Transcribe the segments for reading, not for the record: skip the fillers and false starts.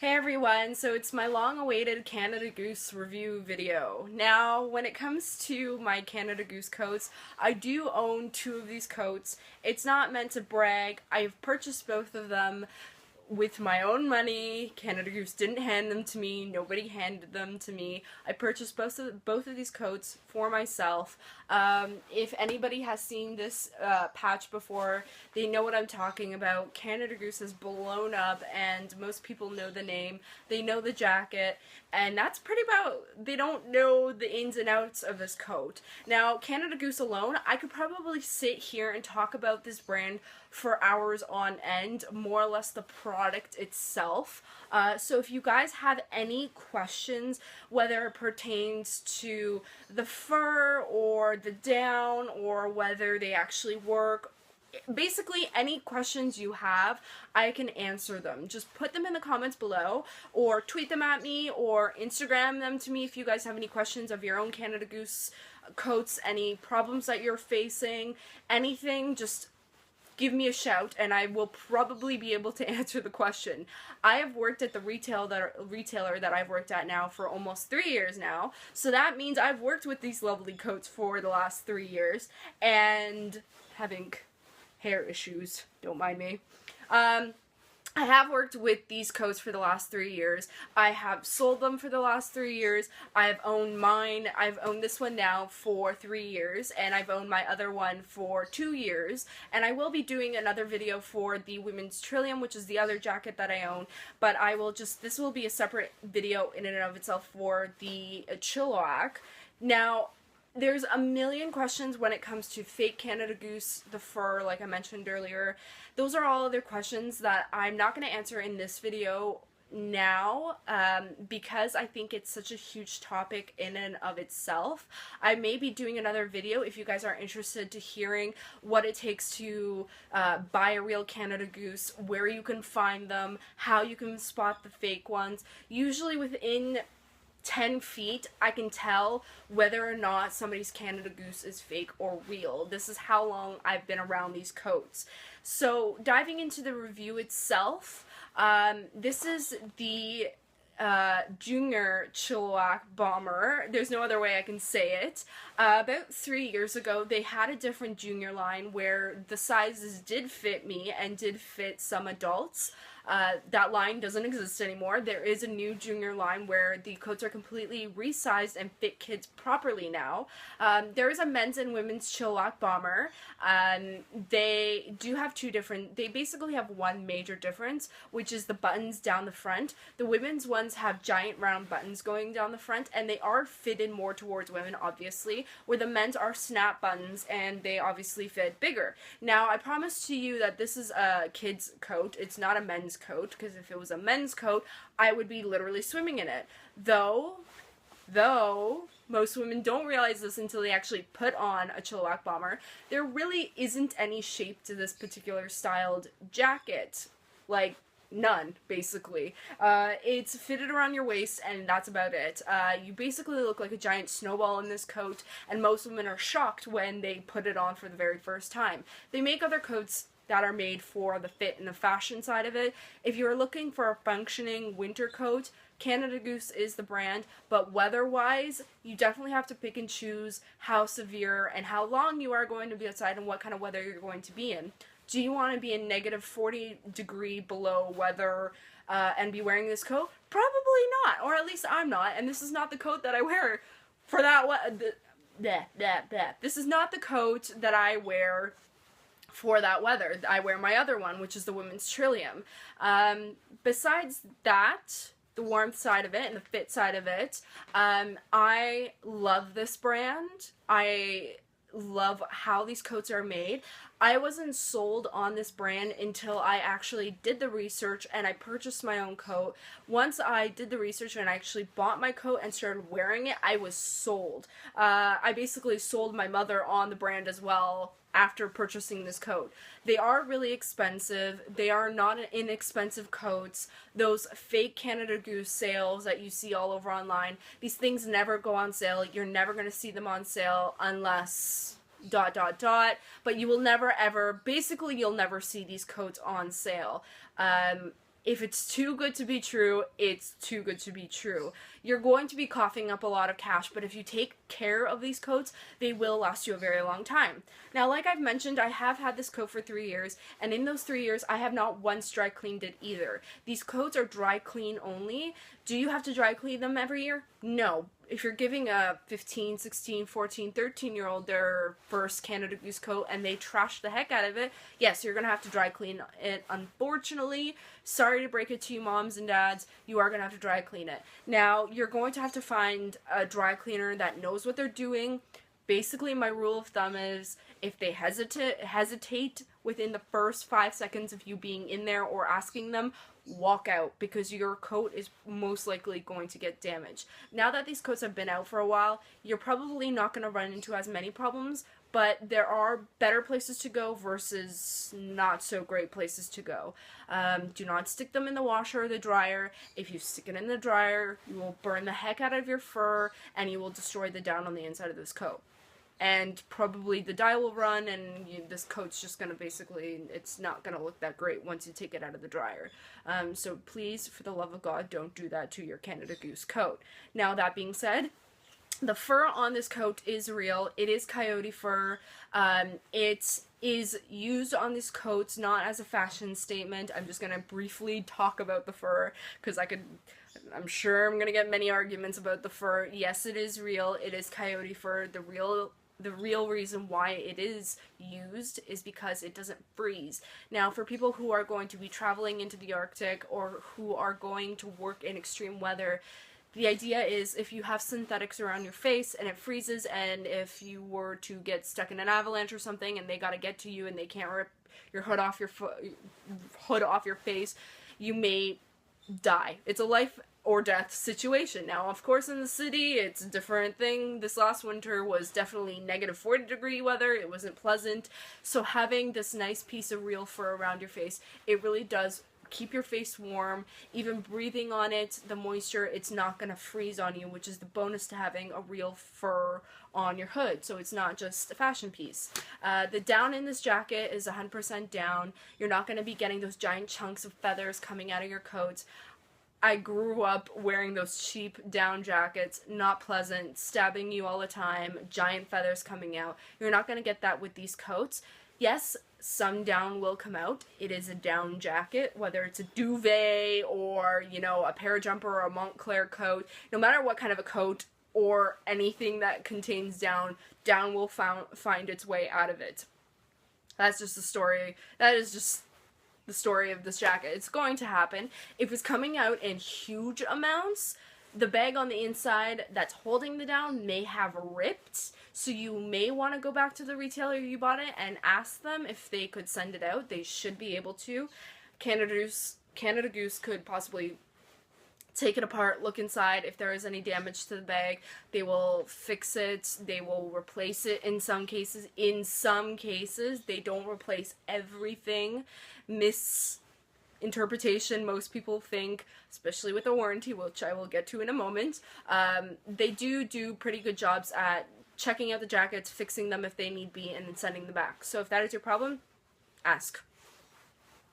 Hey everyone, so it's my long-awaited Canada Goose review video. Now, when it comes to my Canada Goose coats, I do own two of these coats. It's not meant to brag. I've purchased both of them with my own money. Canada Goose didn't hand them to me. Nobody handed them to me. I purchased both of these coats for myself. If anybody has seen this patch before, they know what I'm talking about. Canada Goose has blown up, and most people know the name. They know the jacket, and that's pretty about. They don't know the ins and outs of this coat. Now, Canada Goose alone, I could probably sit here and talk about this brand for hours on end, more or less the product itself. So if you guys have any questions, whether it pertains to the fur or the down or whether they actually work, basically any questions you have, I can answer them. Just put them in the comments below or tweet them at me or Instagram them to me if you guys have any questions of your own Canada Goose coats, any problems that you're facing, anything, just give me a shout and I will probably be able to answer the question. I have worked at the retailer that I've worked at now for almost 3 years now, so that means I've worked with these lovely coats for the last 3 years and having hair issues, don't mind me. I have worked with these coats for the last 3 years. I have sold them for the last 3 years. I've owned mine. I've owned this one now for 3 years, and I've owned my other one for 2 years. And I will be doing another video for the women's Trillium, which is the other jacket that I own. But I will this will be a separate video in and of itself for the Chilliwack. Now, there's a million questions when it comes to fake Canada Goose, the fur, like I mentioned earlier. Those are all other questions that I'm not going to answer in this video now because I think it's such a huge topic in and of itself. I may be doing another video if you guys are interested to hearing what it takes to buy a real Canada Goose, where you can find them, how you can spot the fake ones. Usually within 10 feet, I can tell whether or not somebody's Canada Goose is fake or real. This is how long I've been around these coats. So, diving into the review itself, this is the junior Chilliwack bomber. There's no other way I can say it. About 3 years ago, they had a different junior line where the sizes did fit me and did fit some adults. That line doesn't exist anymore. There is a new junior line where the coats are completely resized and fit kids properly now. There is a men's and women's Chilliwack bomber. They do have they basically have one major difference, which is the buttons down the front. The women's ones have giant round buttons going down the front, and they are fitted more towards women, obviously, where the men's are snap buttons, and they obviously fit bigger. Now, I promise to you that this is a kid's coat. It's not a men's coat, because if it was a men's coat, I would be literally swimming in it. Though, most women don't realize this until they actually put on a Chilliwack bomber, there really isn't any shape to this particular styled jacket. Like, none, basically. It's fitted around your waist, and that's about it. You basically look like a giant snowball in this coat, and most women are shocked when they put it on for the very first time. They make other coats that are made for the fit and the fashion side of it. If you're looking for a functioning winter coat, Canada Goose is the brand, but weather-wise, you definitely have to pick and choose how severe and how long you are going to be outside and what kind of weather you're going to be in. Do you want to be in negative 40 degree below weather and be wearing this coat? Probably not, or at least I'm not, and this is not the coat that I wear for that. This is not the coat that I wear for that weather. I wear my other one, which is the women's Trillium. Besides that, the warmth side of it and the fit side of it, I love this brand. I love how these coats are made. I wasn't sold on this brand until I actually did the research and I purchased my own coat. Once I did the research and I actually bought my coat and started wearing it, I was sold. I basically sold my mother on the brand as well after purchasing this coat. They are really expensive. They are not inexpensive coats. Those fake Canada Goose sales that you see all over online, these things never go on sale. You're never going to see them on sale unless ... But you will never ever, basically you'll never see these coats on sale. If it's too good to be true, it's too good to be true. You're going to be coughing up a lot of cash, but if you take care of these coats, they will last you a very long time. Now, like I've mentioned, I have had this coat for 3 years, and in those 3 years, I have not once dry cleaned it either. These coats are dry clean only. Do you have to dry clean them every year? No. If you're giving a 15, 16, 14, 13-year-old their first Canada Goose coat and they trash the heck out of it, yes, you're going to have to dry clean it. Unfortunately, sorry to break it to you moms and dads, you are going to have to dry clean it. Now, you're going to have to find a dry cleaner that knows what they're doing. Basically, my rule of thumb is if they hesitate within the first 5 seconds of you being in there or asking them, walk out, because your coat is most likely going to get damaged. Now that these coats have been out for a while, you're probably not going to run into as many problems, but there are better places to go versus not so great places to go. Do not stick them in the washer or the dryer. If you stick it in the dryer, you will burn the heck out of your fur and you will destroy the down on the inside of this coat. And probably the dye will run, and this coat's just going to basically, it's not going to look that great once you take it out of the dryer. So please, for the love of God, don't do that to your Canada Goose coat. Now, that being said, the fur on this coat is real. It is coyote fur. It is used on these coats not as a fashion statement. I'm just going to briefly talk about the fur, because I'm sure I'm going to get many arguments about the fur. Yes, it is real. It is coyote fur. The real reason why it is used is because it doesn't freeze. Now, for people who are going to be traveling into the Arctic or who are going to work in extreme weather, the idea is if you have synthetics around your face and it freezes, and if you were to get stuck in an avalanche or something and they gotta get to you and they can't rip your hood off your face, you may die. It's a life or death situation. Now, of course, in the city, it's a different thing. This last winter was definitely negative 40-degree weather. It wasn't pleasant. So having this nice piece of real fur around your face, it really does keep your face warm. Even breathing on it, the moisture, it's not going to freeze on you, which is the bonus to having a real fur on your hood. So it's not just a fashion piece. The down in this jacket is 100% down. You're not going to be getting those giant chunks of feathers coming out of your coats. I grew up wearing those cheap down jackets, not pleasant, stabbing you all the time, giant feathers coming out. You're not going to get that with these coats. Yes, some down will come out. It is a down jacket, whether it's a duvet or, a parajumper or a Montclair coat. No matter what kind of a coat or anything that contains down will find its way out of it. That's just the story. That is just the story of this jacket. It's going to happen. If it's coming out in huge amounts, the bag on the inside that's holding the down may have ripped, so you may want to go back to the retailer you bought it and ask them if they could send it out. They should be able to. Canada Goose could possibly take it apart, look inside. If there is any damage to the bag, they will fix it. They will replace it in some cases. In some cases, they don't replace everything. Misinterpretation, most people think, especially with a warranty, which I will get to in a moment, they do pretty good jobs at checking out the jackets, fixing them if they need be, and then sending them back. So if that is your problem, ask.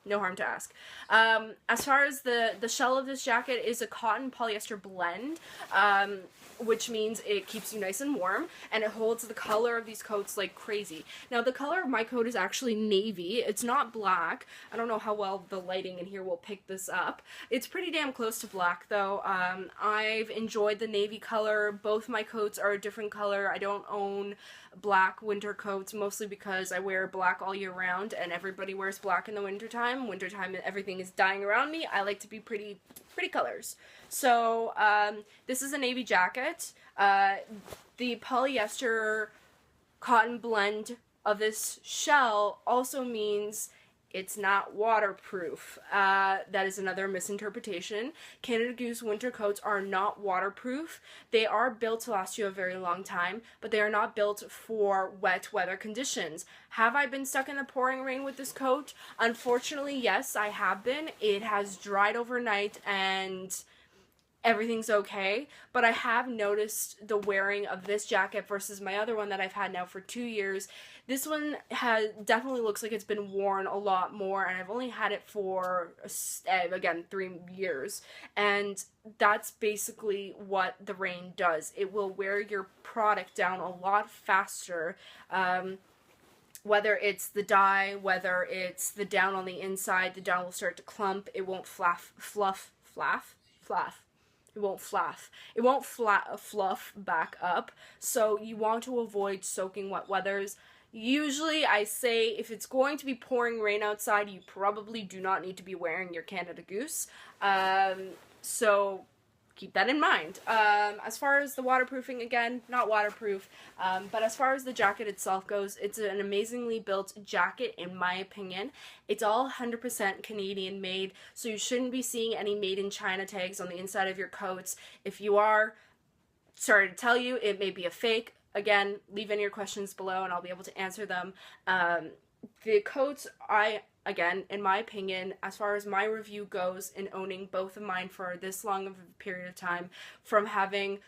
No harm to ask. As far as the shell of this jacket is a cotton polyester blend, which means it keeps you nice and warm, and it holds the color of these coats like crazy. Now, the color of my coat is actually navy. It's not black. I don't know how well the lighting in here will pick this up. It's pretty damn close to black, though. I've enjoyed the navy color. Both my coats are a different color. I don't own black winter coats, mostly because I wear black all year round, and everybody wears black in the wintertime. Wintertime, everything is dying around me. I like to be pretty colors. So, this is a navy jacket. The polyester cotton blend of this shell also means it's not waterproof. That is another misinterpretation. Canada Goose winter coats are not waterproof. They are built to last you a very long time, but they are not built for wet weather conditions. Have I been stuck in the pouring rain with this coat? Unfortunately, yes, I have been. It has dried overnight, and everything's okay, but I have noticed the wearing of this jacket versus my other one that I've had now for 2 years. This one definitely looks like it's been worn a lot more, and I've only had it for, again, 3 years, and that's basically what the rain does. It will wear your product down a lot faster, whether it's the dye, whether it's the down on the inside, the down will start to clump. It won't fluff. It won't fluff back up. So you want to avoid soaking wet weathers. Usually I say if it's going to be pouring rain outside, you probably do not need to be wearing your Canada Goose. So keep that in mind. As far as the waterproofing, again, not waterproof, but as far as the jacket itself goes, it's an amazingly built jacket, in my opinion. It's all 100% Canadian made, so you shouldn't be seeing any made in China tags on the inside of your coats. If you are, sorry to tell you, it may be a fake. Again, leave in your questions below and I'll be able to answer them. The coats, again, in my opinion, as far as my review goes in owning both of mine for this long of a period of time, from having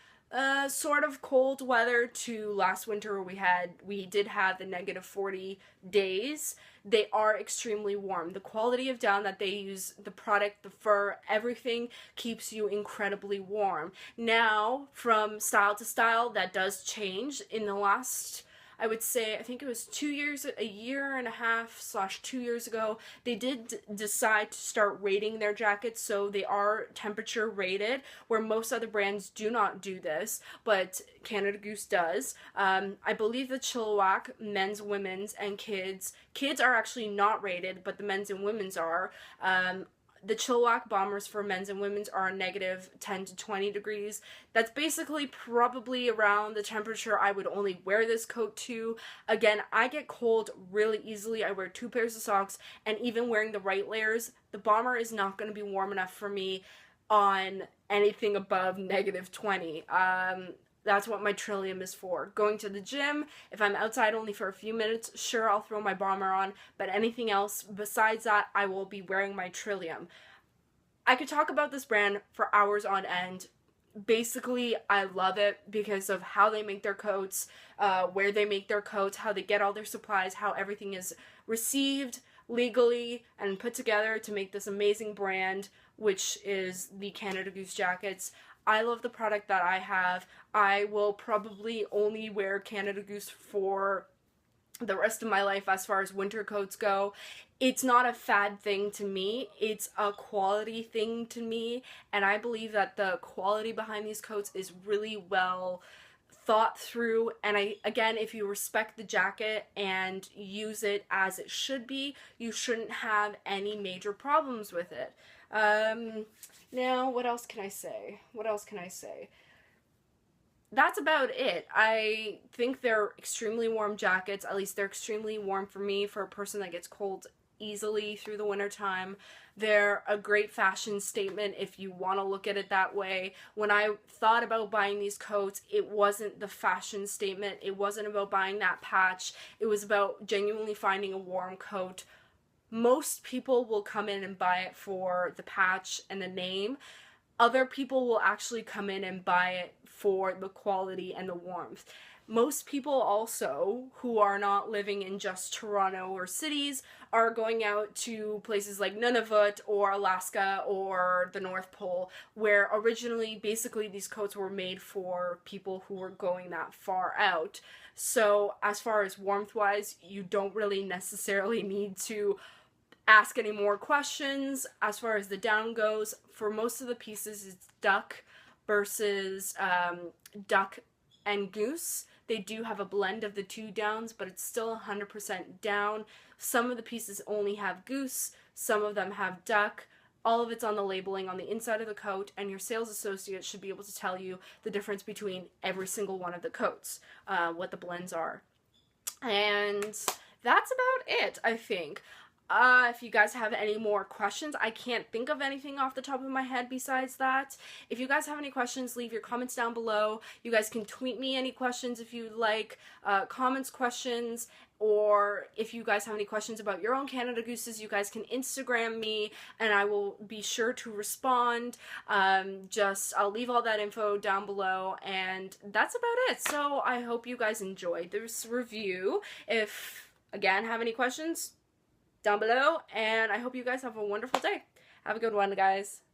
sort of cold weather to last winter where we did have the -40 days, they are extremely warm. The quality of down that they use, the product, the fur, everything keeps you incredibly warm. Now, from style to style, that does change. In the last, I would say, I think it was 2 years, a year and a half / 2 years ago, they did decide to start rating their jackets, so they are temperature rated, where most other brands do not do this, but Canada Goose does. I believe the Chilliwack, men's, women's, and kids are actually not rated, but the men's and women's are. The Chilliwack bombers for men's and women's are -10 to 20 degrees. That's basically probably around the temperature I would only wear this coat to. Again, I get cold really easily. I wear 2 pairs of socks, and even wearing the right layers, the bomber is not going to be warm enough for me on anything above -20. That's what my Trillium is for. Going to the gym, if I'm outside only for a few minutes, sure, I'll throw my bomber on, but anything else besides that, I will be wearing my Trillium. I could talk about this brand for hours on end. Basically, I love it because of how they make their coats, where they make their coats, how they get all their supplies, how everything is received legally and put together to make this amazing brand, which is the Canada Goose jackets. I love the product that I have. I will probably only wear Canada Goose for the rest of my life as far as winter coats go. It's not a fad thing to me. It's a quality thing to me, and I believe that the quality behind these coats is really well thought through. And again, if you respect the jacket and use it as it should be, you shouldn't have any major problems with it. Now, what else can I say? That's about it. I think they're extremely warm jackets. At least they're extremely warm for me, for a person that gets cold easily through the winter time. They're a great fashion statement if you want to look at it that way. When I thought about buying these coats, it wasn't the fashion statement. It wasn't about buying that patch. It was about genuinely finding a warm coat. Most people will come in and buy it for the patch and the name. Other people will actually come in and buy it for the quality and the warmth. Most people also, who are not living in just Toronto or cities, are going out to places like Nunavut or Alaska or the North Pole, where originally, basically, these coats were made for people who were going that far out. So, as far as warmth-wise, you don't really necessarily need to ask any more questions. As far as the down goes, for most of the pieces, it's duck versus duck and goose. They do have a blend of the two downs, but it's still 100% down. Some of the pieces only have goose, some of them have duck. All of it's on the labeling on the inside of the coat, and your sales associate should be able to tell you the difference between every single one of the coats, what the blends are. And that's about it, I think. If you guys have any more questions, I can't think of anything off the top of my head besides that. If you guys have any questions, leave your comments down below. You guys can tweet me any questions if you'd like, comments, questions, or if you guys have any questions about your own Canada Gooses, you guys can Instagram me and I will be sure to respond. I'll leave all that info down below, and that's about it. So I hope you guys enjoyed this review. If, again, have any questions, down below, and I hope you guys have a wonderful day. Have a good one, guys.